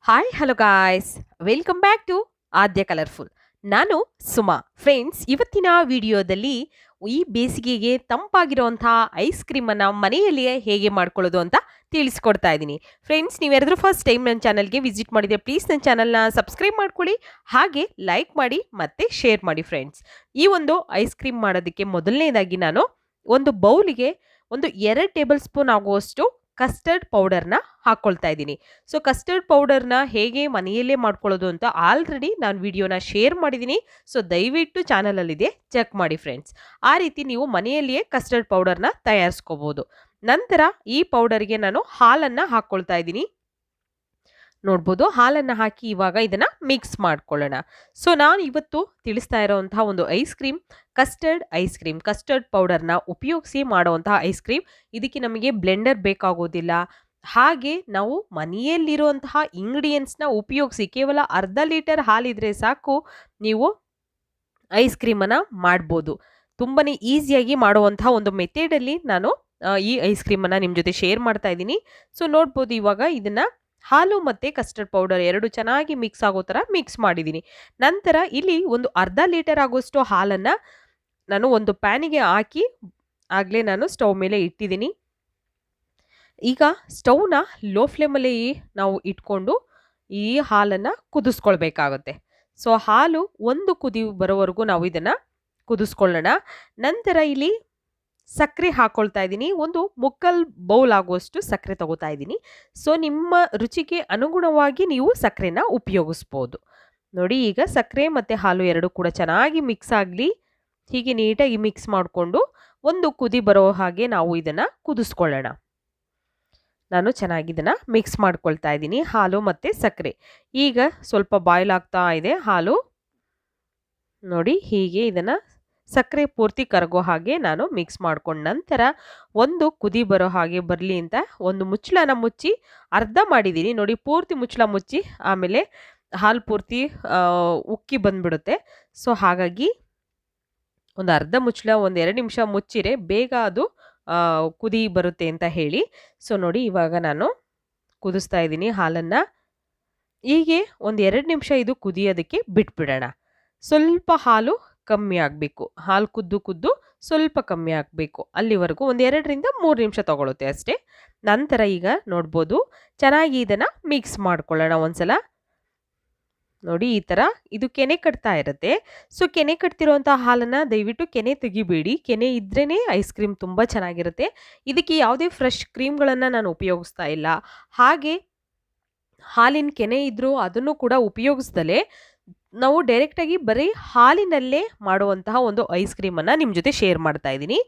Hi hello guys, welcome back to Aadya colourful. ನಾನು Suma. Friends, ಇವತ್ತಿನ ವಿಡಿಯೋದಲ್ಲಿ ಈ ಬೇಸಿಗೆಗೆ ತಂಪಾಗಿರುವಂತಹ ಐಸ್ ಕ್ರೀಮನ್ನು ಮನೆಯಲ್ಲಿಯೇ ಹೇಗೆ ಮಾಡ್ಕೊಳ್ಳೋದು ಅಂತ ತಿಳಿಸ್ಕೊಡ್ತಾ ಇದ್ದೀನಿ. ಫ್ರೆಂಡ್ಸ್, ನೀವ್ಯಾರಾದ್ರೂ ಫಸ್ಟ್ ಟೈಮ್ ನನ್ನ ಚಾನಲ್ಗೆ ವಿಸಿಟ್ ಮಾಡಿದರೆ ಪ್ಲೀಸ್ ನನ್ನ ಚಾನಲ್ನ ಸಬ್ಸ್ಕ್ರೈಬ್ ಮಾಡ್ಕೊಳ್ಳಿ, ಹಾಗೆ ಲೈಕ್ ಮಾಡಿ ಮತ್ತು ಶೇರ್ ಮಾಡಿ. ಫ್ರೆಂಡ್ಸ್, ಈ ಒಂದು ಐಸ್ ಕ್ರೀಮ್ ಮಾಡೋದಕ್ಕೆ ಮೊದಲನೇದಾಗಿ ನಾನು ಒಂದು ಬೌಲಿಗೆ ಒಂದು 2 ಟೇಬಲ್ ಸ್ಪೂನ್ ಆಗುವಷ್ಟು ಕಸ್ಟರ್ಡ್ ಪೌಡರ್ನ ಹಾಕ್ಕೊಳ್ತಾ ಇದ್ದೀನಿ. ಸೊ ಕಸ್ಟರ್ಡ್ ಪೌಡರ್ನ ಹೇಗೆ ಮನೆಯಲ್ಲೇ ಮಾಡ್ಕೊಳ್ಳೋದು ಅಂತ ಆಲ್ರೆಡಿ ನಾನು ವಿಡಿಯೋನ ಶೇರ್ ಮಾಡಿದ್ದೀನಿ. ಸೊ ದಯವಿಟ್ಟು ಚಾನಲಲ್ಲಿದೆ, ಚೆಕ್ ಮಾಡಿ ಫ್ರೆಂಡ್ಸ್. ಆ ರೀತಿ ನೀವು ಮನೆಯಲ್ಲಿಯೇ ಕಸ್ಟರ್ಡ್ ಪೌಡರ್ನ ತಯಾರಿಸ್ಕೋಬೋದು. ನಂತರ ಈ ಪೌಡರ್ಗೆ ನಾನು ಹಾಲನ್ನು ಹಾಕ್ಕೊಳ್ತಾ ಇದ್ದೀನಿ. ನೋಡ್ಬೋದು, ಹಾಲನ್ನು ಹಾಕಿ ಇವಾಗ ಇದನ್ನು ಮಿಕ್ಸ್ ಮಾಡ್ಕೊಳ್ಳೋಣ. ಸೊ ನಾನು ಇವತ್ತು ತಿಳಿಸ್ತಾ ಇರೋವಂತಹ ಒಂದು ಐಸ್ ಕ್ರೀಮ್ ಕಸ್ಟರ್ಡ್ ಪೌಡರ್ನ ಉಪಯೋಗಿಸಿ ಮಾಡುವಂತಹ ಐಸ್ ಕ್ರೀಮ್. ಇದಕ್ಕೆ ನಮಗೆ ಬ್ಲೆಂಡರ್ ಬೇಕಾಗೋದಿಲ್ಲ. ಹಾಗೆ ನಾವು ಮನೆಯಲ್ಲಿರುವಂತಹ ಇಂಗ್ರೀಡಿಯೆಂಟ್ಸ್ನ ಉಪಯೋಗಿಸಿ ಕೇವಲ ಅರ್ಧ ಲೀಟರ್ ಹಾಲಿದ್ರೆ ಸಾಕು, ನೀವು ಐಸ್ ಕ್ರೀಮನ್ನು ಮಾಡ್ಬೋದು. ತುಂಬಾ ಈಸಿಯಾಗಿ ಮಾಡುವಂತಹ ಒಂದು ಮೆಥಡಲ್ಲಿ ನಾನು ಈ ಐಸ್ ಕ್ರೀಮನ್ನು ನಿಮ್ಮ ಜೊತೆ ಶೇರ್ ಮಾಡ್ತಾ ಇದ್ದೀನಿ. ಸೊ ನೋಡ್ಬೋದು, ಇವಾಗ ಇದನ್ನು ಹಾಲು ಮತ್ತು ಕಸ್ಟರ್ಡ್ ಪೌಡರ್ ಎರಡು ಚೆನ್ನಾಗಿ ಮಿಕ್ಸ್ ಆಗೋ ಥರ ಮಿಕ್ಸ್ ಮಾಡಿದ್ದೀನಿ. ನಂತರ ಇಲ್ಲಿ ಒಂದು ಅರ್ಧ ಲೀಟರ್ ಆಗೋಷ್ಟು ಹಾಲನ್ನು ನಾನು ಒಂದು ಪ್ಯಾನಿಗೆ ಹಾಕಿ ಆಗಲೇ ನಾನು ಸ್ಟವ್ ಮೇಲೆ ಇಟ್ಟಿದ್ದೀನಿ. ಈಗ ಸ್ಟವ್ನ ಲೋ ಫ್ಲೇಮಲ್ಲಿ ನಾವು ಇಟ್ಕೊಂಡು ಈ ಹಾಲನ್ನು ಕುದಿಸ್ಕೊಳ್ಬೇಕಾಗುತ್ತೆ. ಸೊ ಹಾಲು ಒಂದು ಕುದಿ ಬರೋವರೆಗೂ ನಾವು ಇದನ್ನು ಕುದಿಸ್ಕೊಳ್ಳೋಣ. ನಂತರ ಇಲ್ಲಿ ಸಕ್ಕರೆ ಹಾಕ್ಕೊಳ್ತಾ ಇದ್ದೀನಿ. ಒಂದು ಮುಕ್ಕಾಲು ಬೌಲ್ ಆಗುವಷ್ಟು ಸಕ್ಕರೆ ತಗೋತಾ ಇದ್ದೀನಿ. ಸೊ ನಿಮ್ಮ ರುಚಿಗೆ ಅನುಗುಣವಾಗಿ ನೀವು ಸಕ್ಕರೆನ ಉಪಯೋಗಿಸ್ಬೋದು. ನೋಡಿ, ಈಗ ಸಕ್ಕರೆ ಮತ್ತು ಹಾಲು ಎರಡು ಕೂಡ ಚೆನ್ನಾಗಿ ಮಿಕ್ಸ್ ಆಗಲಿ. ಹೀಗೆ ನೀಟಾಗಿ ಮಿಕ್ಸ್ ಮಾಡಿಕೊಂಡು ಒಂದು ಕುದಿ ಬರೋ ಹಾಗೆ ನಾವು ಇದನ್ನು ಕುದಿಸ್ಕೊಳ್ಳೋಣ. ನಾನು ಚೆನ್ನಾಗಿ ಇದನ್ನು ಮಿಕ್ಸ್ ಮಾಡ್ಕೊಳ್ತಾ ಇದ್ದೀನಿ, ಹಾಲು ಮತ್ತು ಸಕ್ಕರೆ. ಈಗ ಸ್ವಲ್ಪ ಬಾಯ್ಲ್ ಆಗ್ತಾ ಇದೆ ಹಾಲು. ನೋಡಿ, ಹೀಗೆ ಇದನ್ನು ಸಕ್ಕರೆ ಪೂರ್ತಿ ಕರಗೋ ಹಾಗೆ ನಾನು ಮಿಕ್ಸ್ ಮಾಡ್ಕೊಂಡ ನಂತರ ಒಂದು ಕುದಿ ಬರೋ ಹಾಗೆ ಬರಲಿ ಅಂತ ಒಂದು ಮುಚ್ಚಳನ ಮುಚ್ಚಿ ಅರ್ಧ ಮಾಡಿದ್ದೀನಿ. ನೋಡಿ, ಪೂರ್ತಿ ಮುಚ್ಚಳ ಮುಚ್ಚಿ ಆಮೇಲೆ ಹಾಲು ಪೂರ್ತಿ ಉಕ್ಕಿ ಬಂದ್ಬಿಡುತ್ತೆ. ಸೊ ಹಾಗಾಗಿ ಒಂದು ಅರ್ಧ ಮುಚ್ಚಳ 1-2 ನಿಮಿಷ ಮುಚ್ಚಿರೆ ಬೇಗ ಅದು ಕುದಿ ಬರುತ್ತೆ ಅಂತ ಹೇಳಿ. ಸೊ ನೋಡಿ, ಇವಾಗ ನಾನು ಕುದಿಸ್ತಾ ಇದ್ದೀನಿ ಹಾಲನ್ನು. ಹೀಗೆ 1-2 ನಿಮಿಷ ಇದು ಕುದಿಯೋದಕ್ಕೆ ಬಿಟ್ಬಿಡೋಣ. ಸ್ವಲ್ಪ ಹಾಲು ಕಮ್ಮಿ ಆಗಬೇಕು, ಹಾಲು ಕುದ್ದು ಸ್ವಲ್ಪ ಕಮ್ಮಿ ಆಗಬೇಕು. ಅಲ್ಲಿವರೆಗೂ 1-2-3 ನಿಮಿಷ ತಗೊಳುತ್ತೆ ಅಷ್ಟೇ. ನಂತರ ಈಗ ನೋಡ್ಬೋದು, ಚೆನ್ನಾಗಿ ಇದನ್ನು ಮಿಕ್ಸ್ ಮಾಡ್ಕೊಳ್ಳೋಣ ಒಂದ್ಸಲ. ನೋಡಿ, ಈ ಥರ ಇದು ಕೆನೆ ಕಟ್ತಾ ಇರುತ್ತೆ. ಸೊ ಕೆನೆ ಕಟ್ತಿರೋಂಥ ಹಾಲನ್ನು ದಯವಿಟ್ಟು ಕೆನೆ ತೆಗಿಬೇಡಿ. ಕೆನೆ ಇದ್ರೇ ಐಸ್ ಕ್ರೀಮ್ ತುಂಬ ಚೆನ್ನಾಗಿರುತ್ತೆ. ಇದಕ್ಕೆ ಯಾವುದೇ ಫ್ರೆಶ್ ಕ್ರೀಮ್ಗಳನ್ನು ನಾನು ಉಪಯೋಗಿಸ್ತಾ ಇಲ್ಲ. ಹಾಗೆ ಹಾಲಿನ ಕೆನೆ ಇದ್ದರೂ ಅದನ್ನು ಕೂಡ ಉಪಯೋಗಿಸ್ದಲೇ ನಾವು ಡೈರೆಕ್ಟಾಗಿ ಬರೀ ಹಾಲಿನಲ್ಲೇ ಮಾಡುವಂತಹ ಒಂದು ಐಸ್ ಕ್ರೀಮನ್ನು ನಿಮ್ಮ ಜೊತೆ ಶೇರ್ ಮಾಡ್ತಾ ಇದ್ದೀನಿ.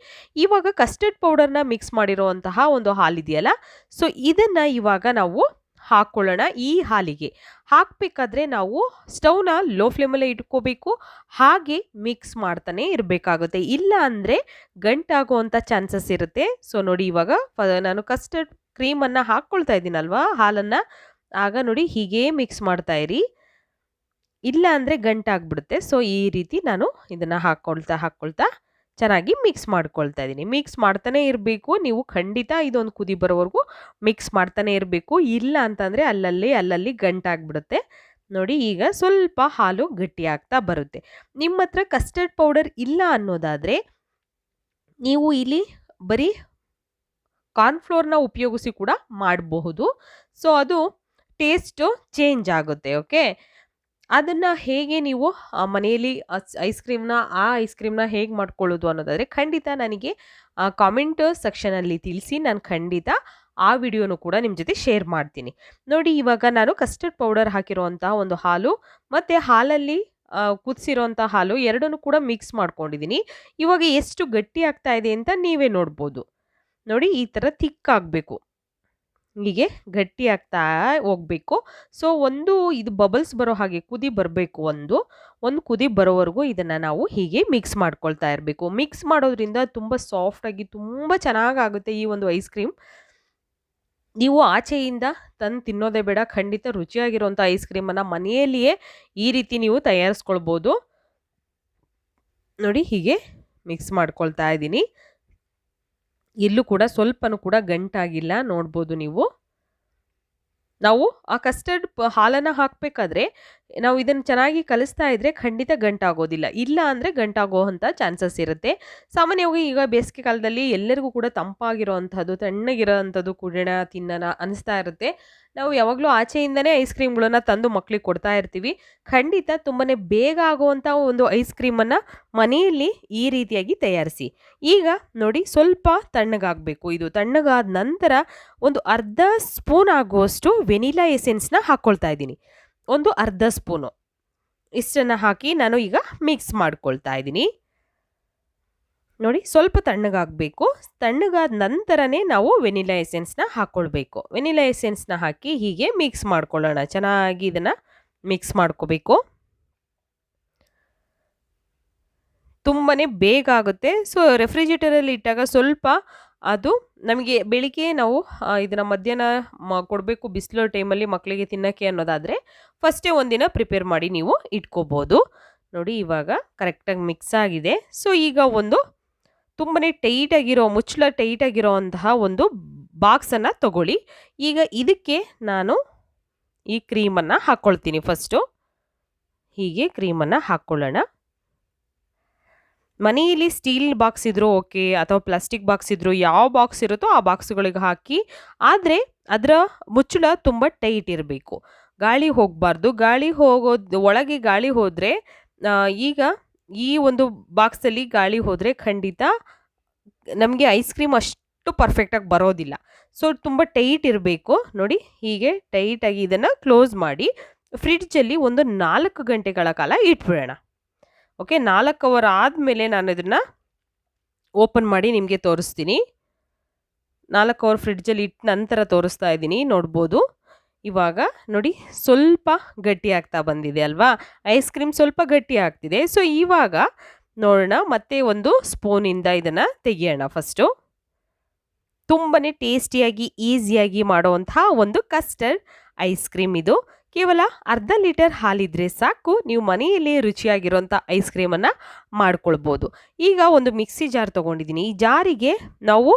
ಇವಾಗ ಕಸ್ಟರ್ಡ್ ಪೌಡರ್ನ ಮಿಕ್ಸ್ ಮಾಡಿರೋವಂತಹ ಒಂದು ಹಾಲಿದೆಯಲ್ಲ, ಸೊ ಇದನ್ನು ಇವಾಗ ನಾವು ಹಾಕ್ಕೊಳ್ಳೋಣ. ಈ ಹಾಲಿಗೆ ಹಾಕಬೇಕಾದ್ರೆ ನಾವು ಸ್ಟವ್ನ ಲೋ ಫ್ಲೇಮಲ್ಲೇ ಇಟ್ಕೋಬೇಕು, ಹಾಗೆ ಮಿಕ್ಸ್ ಮಾಡ್ತಾನೆ ಇರಬೇಕಾಗುತ್ತೆ. ಇಲ್ಲ ಅಂದರೆ ಗಂಟಾಗುವಂಥ ಚಾನ್ಸಸ್ ಇರುತ್ತೆ. ಸೊ ನೋಡಿ, ಇವಾಗ ನಾನು ಕಸ್ಟರ್ಡ್ ಕ್ರೀಮನ್ನು ಹಾಕ್ಕೊಳ್ತಾ ಇದ್ದೀನಲ್ವಾ ಹಾಲನ್ನು, ಆಗ ನೋಡಿ ಹೀಗೇ ಮಿಕ್ಸ್ ಮಾಡ್ತಾ ಇರಿ, ಇಲ್ಲ ಅಂದರೆ ಗಂಟಾಗ್ಬಿಡುತ್ತೆ. ಸೊ ಈ ರೀತಿ ನಾನು ಇದನ್ನು ಹಾಕ್ಕೊಳ್ತಾ ಚೆನ್ನಾಗಿ ಮಿಕ್ಸ್ ಮಾಡ್ಕೊಳ್ತಾ ಇದ್ದೀನಿ. ಮಿಕ್ಸ್ ಮಾಡ್ತಾನೆ ಇರಬೇಕು ನೀವು, ಖಂಡಿತ ಇದೊಂದು ಕುದಿ ಬರೋವರೆಗೂ ಮಿಕ್ಸ್ ಮಾಡ್ತಾನೆ ಇರಬೇಕು. ಇಲ್ಲ ಅಂತಂದರೆ ಅಲ್ಲಲ್ಲಿ ಗಂಟಾಗ್ಬಿಡುತ್ತೆ. ನೋಡಿ, ಈಗ ಸ್ವಲ್ಪ ಹಾಲು ಗಟ್ಟಿ ಆಗ್ತಾ ಬರುತ್ತೆ. ನಿಮ್ಮ ಹತ್ರ ಕಸ್ಟರ್ಡ್ ಪೌಡರ್ ಇಲ್ಲ ಅನ್ನೋದಾದರೆ ನೀವು ಇಲ್ಲಿ ಬರೀ ಕಾರ್ನ್ಫ್ಲೋರ್ನ ಉಪಯೋಗಿಸಿ ಕೂಡ ಮಾಡಬಹುದು. ಸೊ ಅದು ಟೇಸ್ಟು ಚೇಂಜ್ ಆಗುತ್ತೆ. ಓಕೆ, ಅದನ್ನು ಹೇಗೆ ನೀವು ಮನೆಯಲ್ಲಿ ಐಸ್ ಕ್ರೀಮ್ನ ಹೇಗೆ ಮಾಡ್ಕೊಳ್ಳೋದು ಅನ್ನೋದಾದರೆ ಖಂಡಿತ ನನಗೆ ಕಾಮೆಂಟ್ ಸೆಕ್ಷನಲ್ಲಿ ತಿಳಿಸಿ. ನಾನು ಖಂಡಿತ ಆ ವಿಡಿಯೋನು ಕೂಡ ನಿಮ್ಮ ಜೊತೆ ಶೇರ್ ಮಾಡ್ತೀನಿ. ನೋಡಿ, ಇವಾಗ ನಾನು ಕಸ್ಟರ್ಡ್ ಪೌಡರ್ ಹಾಕಿರುವಂತಹ ಒಂದು ಹಾಲು ಮತ್ತು ಹಾಲಲ್ಲಿ ಕುದಿಸಿರೋಂಥ ಹಾಲು ಎರಡನ್ನೂ ಕೂಡ ಮಿಕ್ಸ್ ಮಾಡ್ಕೊಂಡಿದ್ದೀನಿ. ಇವಾಗ ಎಷ್ಟು ಗಟ್ಟಿ ಆಗ್ತಾ ಇದೆ ಅಂತ ನೀವೇ ನೋಡ್ಬೋದು. ನೋಡಿ, ಈ ಥರ ಥಿಕ್ ಆಗಬೇಕು, ಹೀಗೆ ಗಟ್ಟಿ ಆಗ್ತಾ ಹೋಗಬೇಕು. ಸೊ ಇದು ಬಬಲ್ಸ್ ಬರೋ ಹಾಗೆ ಕುದಿ ಬರಬೇಕು. ಒಂದು ಕುದಿ ಬರೋವರೆಗೂ ಇದನ್ನು ನಾವು ಹೀಗೆ ಮಿಕ್ಸ್ ಮಾಡ್ಕೊಳ್ತಾ ಇರಬೇಕು. ಮಿಕ್ಸ್ ಮಾಡೋದ್ರಿಂದ ತುಂಬ ಸಾಫ್ಟಾಗಿ ತುಂಬ ಚೆನ್ನಾಗಾಗುತ್ತೆ ಈ ಒಂದು ಐಸ್ ಕ್ರೀಮ್. ನೀವು ಆಚೆಯಿಂದ ತಂದು ತಿನ್ನೋದೇ ಬೇಡ, ಖಂಡಿತ ರುಚಿಯಾಗಿರುವಂಥ ಐಸ್ ಕ್ರೀಮನ್ನು ಮನೆಯಲ್ಲಿಯೇ ಈ ರೀತಿ ನೀವು ತಯಾರಿಸ್ಕೊಳ್ಬೋದು. ನೋಡಿ, ಹೀಗೆ ಮಿಕ್ಸ್ ಮಾಡ್ಕೊಳ್ತಾ ಇದ್ದೀನಿ. ಇಲ್ಲೂ ಕೂಡ ಸ್ವಲ್ಪನೂ ಕೂಡ ಗಂಟಾಗಿಲ್ಲ, ನೋಡ್ಬೋದು ನೀವು. ನಾವು ಆ ಕಸ್ಟರ್ಡ್ ಹಾಲನ್ನು ಹಾಕಬೇಕಾದ್ರೆ ನಾವು ಇದನ್ನು ಚೆನ್ನಾಗಿ ಕಲಿಸ್ತಾ ಇದ್ರೆ ಖಂಡಿತ ಗಂಟಾಗೋದಿಲ್ಲ. ಇಲ್ಲ ಅಂದರೆ ಗಂಟಾಗುವಂಥ ಚಾನ್ಸಸ್ ಇರುತ್ತೆ. ಸಾಮಾನ್ಯವಾಗಿ ಈಗ ಬೇಸಿಗೆ ಕಾಲದಲ್ಲಿ ಎಲ್ಲರಿಗೂ ಕೂಡ ತಂಪಾಗಿರೋವಂಥದ್ದು, ತಣ್ಣಗಿರೋವಂಥದ್ದು ಕುಡಿಯೋಣ, ತಿನ್ನೋಣ ಅನಿಸ್ತಾ ಇರುತ್ತೆ. ನಾವು ಯಾವಾಗಲೂ ಆಚೆಯಿಂದನೇ ಐಸ್ ಕ್ರೀಮ್ಗಳನ್ನ ತಂದು ಮಕ್ಕಳಿಗೆ ಕೊಡ್ತಾ ಇರ್ತೀವಿ. ಖಂಡಿತ ತುಂಬಾ ಬೇಗ ಆಗುವಂಥ ಒಂದು ಐಸ್ ಕ್ರೀಮನ್ನು ಮನೆಯಲ್ಲಿ ಈ ರೀತಿಯಾಗಿ ತಯಾರಿಸಿ. ಈಗ ನೋಡಿ ಸ್ವಲ್ಪ ತಣ್ಣಗಾಗಬೇಕು. ಇದು ತಣ್ಣಗಾದ ನಂತರ ಒಂದು ಅರ್ಧ ಸ್ಪೂನ್ ಆಗುವಷ್ಟು ವೆನಿಲಾ ಎಸೆನ್ಸ್ನ ಹಾಕ್ಕೊಳ್ತಾ ಇದ್ದೀನಿ. ಒಂದು ಅರ್ಧ ಸ್ಪೂನು ಇಷ್ಟನ್ನು ಹಾಕಿ ನಾನು ಈಗ ಮಿಕ್ಸ್ ಮಾಡ್ಕೊಳ್ತಾ ಇದ್ದೀನಿ. ನೋಡಿ ಸ್ವಲ್ಪ ತಣ್ಣಗಾಗಬೇಕು. ತಣ್ಣಗಾದ ನಂತರನೇ ನಾವು ವೆನಿಲಾ ಎಸೆನ್ಸ್ನ ಹಾಕ್ಕೊಳ್ಬೇಕು. ವೆನಿಲಾ ಎಸೆನ್ಸ್ನ ಹಾಕಿ ಹೀಗೆ ಮಿಕ್ಸ್ ಮಾಡ್ಕೊಳ್ಳೋಣ. ಚೆನ್ನಾಗಿ ಇದನ್ನು ಮಿಕ್ಸ್ ಮಾಡ್ಕೋಬೇಕು. ತುಂಬಾ ಬೇಗ ಆಗುತ್ತೆ. ಸೊ ರೆಫ್ರಿಜಿರೇಟರಲ್ಲಿ ಇಟ್ಟಾಗ ಸ್ವಲ್ಪ ಅದು ನಮಗೆ ಬೆಳಿಗ್ಗೆ ನಾವು ಇದನ್ನು ಮಧ್ಯಾಹ್ನ ಕೊಡಬೇಕು ಬಿಸಿಲು ಟೈಮಲ್ಲಿ ಮಕ್ಕಳಿಗೆ ತಿನ್ನೋಕ್ಕೆ ಅನ್ನೋದಾದರೆ ಫಸ್ಟೇ ಒಂದಿನ ಪ್ರಿಪೇರ್ ಮಾಡಿ ನೀವು ಇಟ್ಕೋಬೋದು. ನೋಡಿ ಇವಾಗ ಕರೆಕ್ಟಾಗಿ ಮಿಕ್ಸ್ ಆಗಿದೆ. ಸೊ ಈಗ ಒಂದು ತುಂಬಾ ಟೈಟಾಗಿರೋ ಮುಚ್ಚಳ ಟೈಟಾಗಿರೋ ಅಂತಹ ಒಂದು ಬಾಕ್ಸನ್ನು ತಗೊಳ್ಳಿ. ಈಗ ಇದಕ್ಕೆ ನಾನು ಈ ಕ್ರೀಮನ್ನು ಹಾಕ್ಕೊಳ್ತೀನಿ. ಫಸ್ಟು ಹೀಗೆ ಕ್ರೀಮನ್ನು ಹಾಕ್ಕೊಳ್ಳೋಣ. ಮನೆಯಲ್ಲಿ ಸ್ಟೀಲ್ ಬಾಕ್ಸ್ ಇದ್ರೂ ಓಕೆ, ಅಥವಾ ಪ್ಲಾಸ್ಟಿಕ್ ಬಾಕ್ಸ್ ಇದ್ರೂ ಯಾವ ಬಾಕ್ಸ್ ಇರುತ್ತೋ ಆ ಬಾಕ್ಸ್ಗಳಿಗೆ ಹಾಕಿ. ಆದರೆ ಅದರ ಮುಚ್ಚಳ ತುಂಬ ಟೈಟ್ ಇರಬೇಕು, ಗಾಳಿ ಹೋಗಬಾರ್ದು. ಗಾಳಿ ಹೋಗೋದು ಒಳಗೆ ಗಾಳಿ ಹೋದರೆ ಈಗ ಈ ಒಂದು ಬಾಕ್ಸಲ್ಲಿ ಗಾಳಿ ಹೋದರೆ ಖಂಡಿತ ನಮಗೆ ಐಸ್ ಕ್ರೀಮ್ ಅಷ್ಟು ಪರ್ಫೆಕ್ಟಾಗಿ ಬರೋದಿಲ್ಲ. ಸೊ ತುಂಬ ಟೈಟ್ ಇರಬೇಕು. ನೋಡಿ ಹೀಗೆ ಟೈಟಾಗಿ ಇದನ್ನು ಕ್ಲೋಸ್ ಮಾಡಿ ಫ್ರಿಡ್ಜಲ್ಲಿ ಒಂದು 4 ಗಂಟೆಗಳ ಕಾಲ ಇಟ್ಬಿಡೋಣ. ಓಕೆ, 4 ಅವರ್ ಆದಮೇಲೆ ನಾನು ಇದನ್ನು ಓಪನ್ ಮಾಡಿ ನಿಮಗೆ ತೋರಿಸ್ತೀನಿ. 4 ಅವರ್ ಫ್ರಿಡ್ಜಲ್ಲಿ ಇಟ್ಟ ನಂತರ ತೋರಿಸ್ತಾ ಇದ್ದೀನಿ. ನೋಡ್ಬೋದು ಇವಾಗ ನೋಡಿ ಸ್ವಲ್ಪ ಗಟ್ಟಿ ಆಗ್ತಾ ಬಂದಿದೆ ಅಲ್ವಾ, ಐಸ್ ಕ್ರೀಮ್ ಸ್ವಲ್ಪ ಗಟ್ಟಿ ಆಗ್ತಿದೆ. ಸೊ ಇವಾಗ ನೋಡೋಣ, ಮತ್ತೆ ಒಂದು ಸ್ಪೂನಿಂದ ಇದನ್ನು ತೆಗಿಯೋಣ. ಫಸ್ಟು ತುಂಬಾ ಟೇಸ್ಟಿಯಾಗಿ ಈಸಿಯಾಗಿ ಮಾಡುವಂತಹ ಒಂದು ಕಸ್ಟರ್ಡ್ ಐಸ್ ಕ್ರೀಮ್ ಇದು. ಕೇವಲ ಅರ್ಧ ಲೀಟರ್ ಹಾಲಿದ್ರೆ ಸಾಕು, ನೀವು ಮನೆಯಲ್ಲಿ ರುಚಿಯಾಗಿರೋಂಥ ಐಸ್ ಕ್ರೀಮನ್ನು ಮಾಡ್ಕೊಳ್ಬೋದು. ಈಗ ಒಂದು ಮಿಕ್ಸಿ ಜಾರ್ ತೊಗೊಂಡಿದ್ದೀನಿ. ಈ ಜಾರಿಗೆ ನಾವು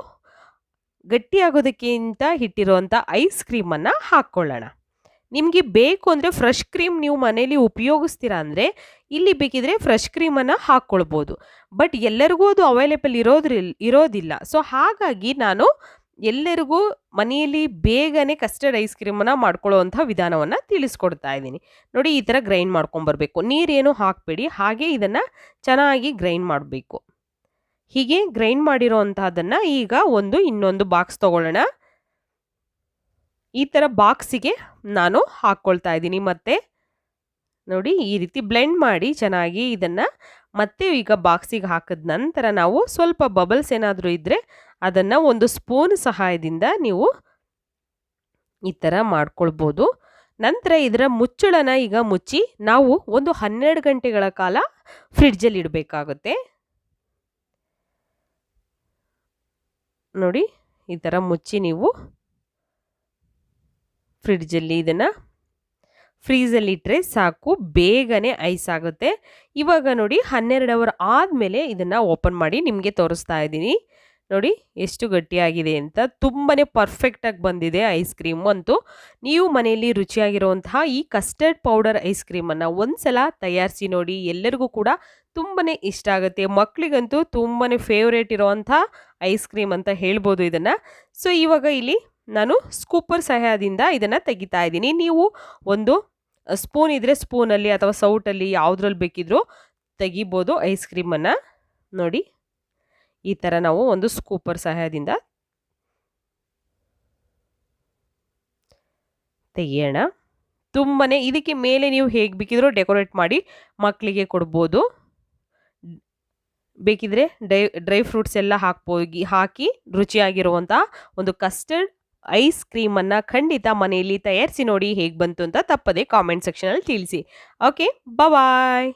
ಗಟ್ಟಿಯಾಗೋದಕ್ಕಿಂತ ಇಟ್ಟಿರೋಂಥ ಐಸ್ ಕ್ರೀಮನ್ನು ಹಾಕ್ಕೊಳ್ಳೋಣ. ನಿಮಗೆ ಬೇಕು ಅಂದರೆ ಫ್ರೆಶ್ ಕ್ರೀಮ್ ನೀವು ಮನೇಲಿ ಉಪಯೋಗಿಸ್ತೀರಾ ಅಂದರೆ ಇಲ್ಲಿ ಬೇಕಿದ್ರೆ ಫ್ರೆಶ್ ಕ್ರೀಮನ್ನು ಹಾಕ್ಕೊಳ್ಬೋದು. ಬಟ್ ಎಲ್ಲರಿಗೂ ಅದು ಅವೈಲೇಬಲ್ ಇರೋದಿಲ್ಲ. ಸೊ ಹಾಗಾಗಿ ನಾನು ಎಲ್ಲರಿಗೂ ಮನೆಯಲ್ಲಿ ಬೇಗನೆ ಕಸ್ಟರ್ಡ್ ಐಸ್ ಕ್ರೀಮನ್ನು ಮಾಡ್ಕೊಳ್ಳೋವಂಥ ವಿಧಾನವನ್ನು ತಿಳಿಸ್ಕೊಡ್ತಾ ಇದ್ದೀನಿ. ನೋಡಿ ಈ ಥರ ಗ್ರೈಂಡ್ ಮಾಡ್ಕೊಂಬರ್ಬೇಕು. ನೀರೇನು ಹಾಕಬೇಡಿ, ಹಾಗೆ ಇದನ್ನು ಚೆನ್ನಾಗಿ ಗ್ರೈಂಡ್ ಮಾಡಬೇಕು. ಹೀಗೆ ಗ್ರೈಂಡ್ ಮಾಡಿರೋ ಅಂಥದ್ದನ್ನು ಈಗ ಇನ್ನೊಂದು ಬಾಕ್ಸ್ ತೊಗೊಳ್ಳೋಣ. ಈ ಥರ ಬಾಕ್ಸಿಗೆ ನಾನು ಹಾಕ್ಕೊಳ್ತಾ ಇದ್ದೀನಿ. ಮತ್ತೆ ನೋಡಿ ಈ ರೀತಿ ಬ್ಲೆಂಡ್ ಮಾಡಿ ಚೆನ್ನಾಗಿ ಇದನ್ನು ಮತ್ತೆ ಈಗ ಬಾಕ್ಸಿಗೆ ಹಾಕಿದ ನಂತರ ನಾವು ಸ್ವಲ್ಪ ಬಬಲ್ಸ್ ಏನಾದರೂ ಇದ್ದರೆ ಅದನ್ನು ಒಂದು ಸ್ಪೂನ್ ಸಹಾಯದಿಂದ ನೀವು ಈ ಥರ ಮಾಡ್ಕೊಳ್ಬೋದು. ನಂತರ ಇದರ ಮುಚ್ಚಳನ ಈಗ ಮುಚ್ಚಿ ನಾವು ಒಂದು 12 ಗಂಟೆಗಳ ಕಾಲ ಫ್ರಿಡ್ಜಲ್ಲಿ ಇಡಬೇಕಾಗುತ್ತೆ. ನೋಡಿ ಈ ಥರ ಮುಚ್ಚಿ ನೀವು ಫ್ರಿಡ್ಜಲ್ಲಿ ಇದನ್ನು ಫ್ರೀಸಲ್ಲಿ ಇಟ್ಟರೆ ಸಾಕು, ಬೇಗನೆ ಐಸ್ ಆಗುತ್ತೆ. ಇವಾಗ ನೋಡಿ 12 ಅವರ್ ಆದಮೇಲೆ ಇದನ್ನು ಓಪನ್ ಮಾಡಿ ನಿಮಗೆ ತೋರಿಸ್ತಾ ಇದ್ದೀನಿ. ನೋಡಿ ಎಷ್ಟು ಗಟ್ಟಿಯಾಗಿದೆ ಅಂತ, ತುಂಬಾ ಪರ್ಫೆಕ್ಟಾಗಿ ಬಂದಿದೆ ಐಸ್ ಕ್ರೀಮು ಅಂತೂ. ನೀವು ಮನೆಯಲ್ಲಿ ರುಚಿಯಾಗಿರುವಂತಹ ಈ ಕಸ್ಟರ್ಡ್ ಪೌಡರ್ ಐಸ್ ಕ್ರೀಮನ್ನು ಒಂದ್ಸಲ ತಯಾರಿಸಿ ನೋಡಿ, ಎಲ್ಲರಿಗೂ ಕೂಡ ತುಂಬಾ ಇಷ್ಟ ಆಗುತ್ತೆ. ಮಕ್ಕಳಿಗಂತೂ ತುಂಬಾ ಫೇವ್ರೇಟ್ ಇರೋವಂಥ ಐಸ್ ಕ್ರೀಮ್ ಅಂತ ಹೇಳ್ಬೋದು ಇದನ್ನು. ಸೊ ಇವಾಗ ಇಲ್ಲಿ ನಾನು ಸ್ಕೂಪರ್ ಸಹಾಯದಿಂದ ಇದನ್ನು ತೆಗಿತಾ ಇದ್ದೀನಿ. ನೀವು ಒಂದು ಸ್ಪೂನ್ ಇದ್ದರೆ ಸ್ಪೂನಲ್ಲಿ ಅಥವಾ ಸೌಟಲ್ಲಿ ಯಾವುದ್ರಲ್ಲಿ ಬೇಕಿದ್ರೂ ತೆಗಿಬೋದು ಐಸ್ ಕ್ರೀಮನ್ನು. ನೋಡಿ ಈ ಥರ ನಾವು ಒಂದು ಸ್ಕೂಪರ್ ಸಹಾಯದಿಂದ ತೆಗಿಯೋಣ. ತುಂಬಾ ಇದಕ್ಕೆ ಮೇಲೆ ನೀವು ಹೇಗೆ ಬೇಕಿದ್ರೂ ಡೆಕೋರೇಟ್ ಮಾಡಿ ಮಕ್ಕಳಿಗೆ ಕೊಡ್ಬೋದು. ಬೇಕಿದ್ರೆ ಡ್ರೈ ಫ್ರೂಟ್ಸ್ ಎಲ್ಲ ಹಾಕಿ ರುಚಿಯಾಗಿರುವಂಥ ಒಂದು ಕಸ್ಟರ್ಡ್ ಐಸ್ ಕ್ರೀಮನ್ನು ಖಂಡಿತ ಮನೆಯಲ್ಲಿ ತಯಾರಿಸಿ ನೋಡಿ, ಹೇಗೆ ಬಂತು ಅಂತ ತಪ್ಪದೆ ಕಾಮೆಂಟ್ ಸೆಕ್ಷನಲ್ಲಿ ತಿಳಿಸಿ. ಓಕೆ, ಬಾಯ್.